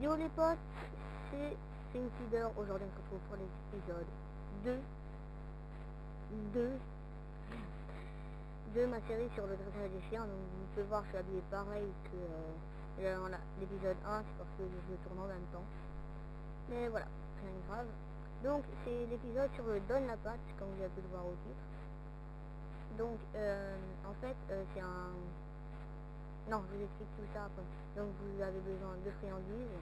Yo les potes, c'est Insider. Aujourd'hui on se retrouve pour l'épisode 2 de ma série sur le dressage des chiens. Donc vous pouvez voir, je suis habillé pareil que l'épisode 1, c'est parce que je le tourne en même temps. Mais voilà, rien de grave. Donc c'est l'épisode sur le donne la patte, comme vous avez pu le voir au titre. Donc en fait c'est un... Non, je vous explique tout ça après. Donc vous avez besoin de friandises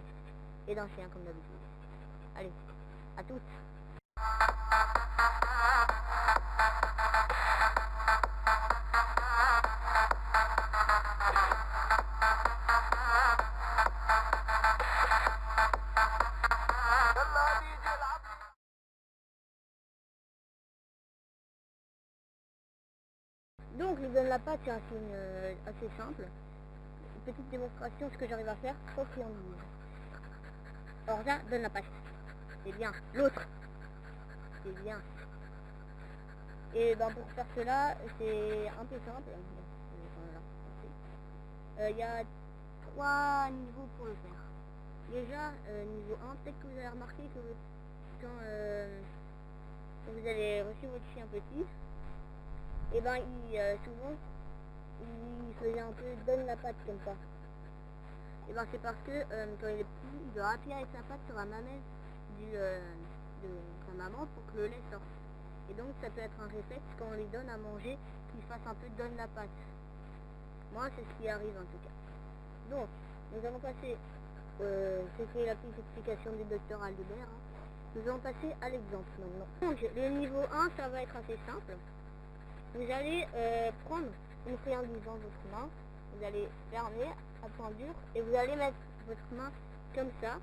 et d'un chien comme d'habitude. Allez, à toutes. Donc le donne la patte, c'est un signe assez simple. Une petite démonstration, ce que j'arrive à faire, 3 friandises. Alors là, donne la patte. C'est bien. L'autre. C'est bien. Et ben pour faire cela, c'est un peu simple. Il y a 3 niveaux pour le faire. Déjà, niveau 1, peut-être que vous avez remarqué que quand vous avez reçu votre chien petit, et ben souvent il faisait un peu donne la patte comme ça. Et ben c'est parce que quand il est petit, il doit appuyer avec sa patte sur la mamelle de sa maman pour que le lait sorte. Et donc ça peut être un réflexe quand on lui donne à manger qu'il fasse un peu donne la patte. Moi c'est ce qui arrive en tout cas. Donc nous allons passer, c'était la petite explication du docteur Aldebert, hein. Nous allons passer à l'exemple maintenant. Donc le niveau 1 ça va être assez simple. Vous allez prendre une friandise dans votre main, vous allez fermer à point dur et vous allez mettre votre main comme ça.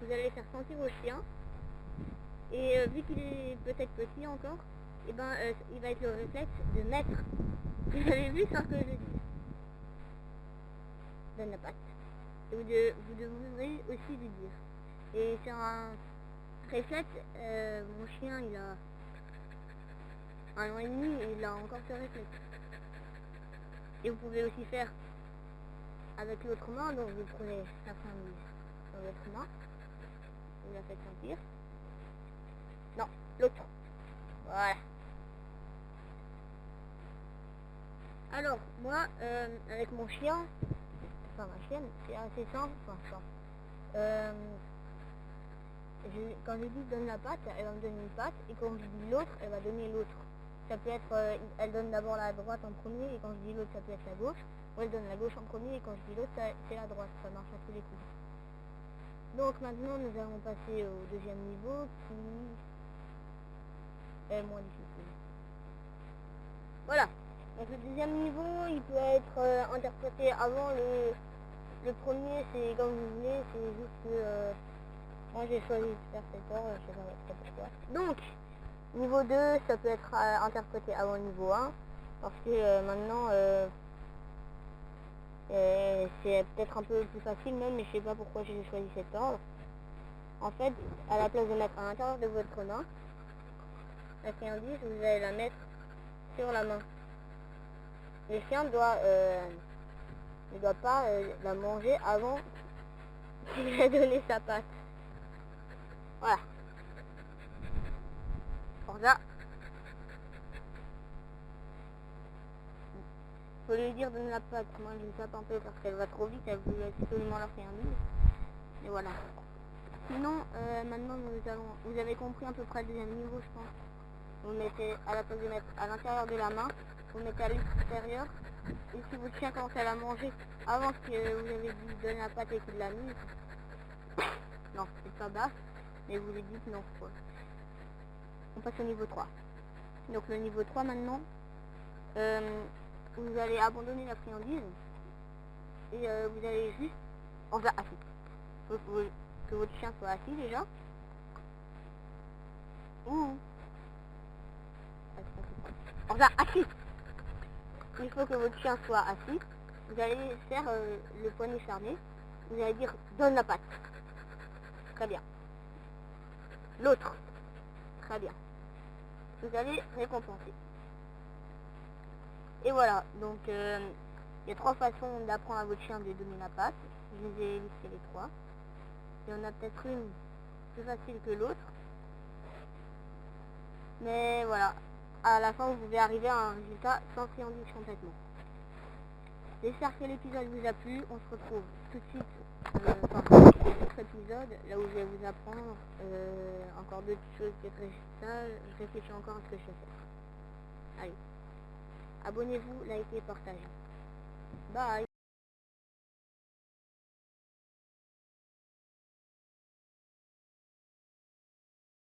Vous allez faire sentir au chien et vu qu'il est peut-être petit encore, et ben il va être le réflexe de mettre. Vous avez vu ça que je dis? Donne la patte. Et vous devrez aussi lui dire. Et c'est un réflexe, mon chien il a 1 an et demi et il a encore ce réflexe. Et vous pouvez aussi faire avec l'autre main, donc vous prenez la friandise dans l'autre main, vous la faites sentir. Non, l'autre. Voilà. Alors, moi, avec mon chien, enfin ma chienne, c'est assez simple, quand je dis donne la patte, elle va me donner une patte, et quand je dis l'autre, elle va donner l'autre. Ça peut être, elle donne d'abord la droite en premier, et quand je dis l'autre, ça peut être la gauche. Ou elle donne la gauche en premier, et quand je dis l'autre, c'est la droite. Ça marche à tous les coups. Donc maintenant, nous allons passer au deuxième niveau, qui est moins difficile. Voilà. Donc le deuxième niveau, il peut être interprété avant le premier, c'est comme vous voulez, c'est juste que moi j'ai choisi de faire cet ordre, je sais pas pourquoi. Donc, niveau 2, ça peut être interprété avant le niveau 1, parce que maintenant, c'est peut-être un peu plus facile même, mais je sais pas pourquoi j'ai choisi cet ordre. En fait, à la place de mettre à l'intérieur de votre main, la friandise, vous allez la mettre sur la main. Le chien ne doit pas la manger avant qu'il ait donné sa patte. Voilà. Pour ça, faut lui dire donner la patte. Moi je me tape un peu parce qu'elle va trop vite, elle veut absolument la friandise. Et voilà. Sinon, maintenant vous avez compris à peu près le deuxième niveau, je pense. Vous mettez, à la place de mettre à l'intérieur de la main, vous mettez à l'extérieur. Et si votre chien commence à la manger avant que vous avez dit donner la patte et qu'il l'a mise, non, c'est pas bas, mais vous lui dites non, quoi. On passe au niveau 3. Donc le niveau 3 maintenant, vous allez abandonner la friandise et vous allez juste en faire assis. Faut que votre chien soit assis déjà. En faire assis. Il faut que votre chien soit assis. Vous allez faire le poignet fermé. Vous allez dire donne la patte. Très bien. L'autre. Très bien. Vous allez récompenser. Et voilà, donc il y a 3 façons d'apprendre à votre chien de donner la patte. Je vous ai listé les 3. Il y en a peut-être une plus facile que l'autre. Mais voilà, à la fin vous pouvez arriver à un résultat sans friandise complètement. J'espère que l'épisode vous a plu. On se retrouve tout de suite dans d'autres épisodes, là où je vais vous apprendre encore d'autres choses que ça. Je réfléchis encore à ce que je vais faire. Allez, abonnez-vous, likez, partagez. Bye.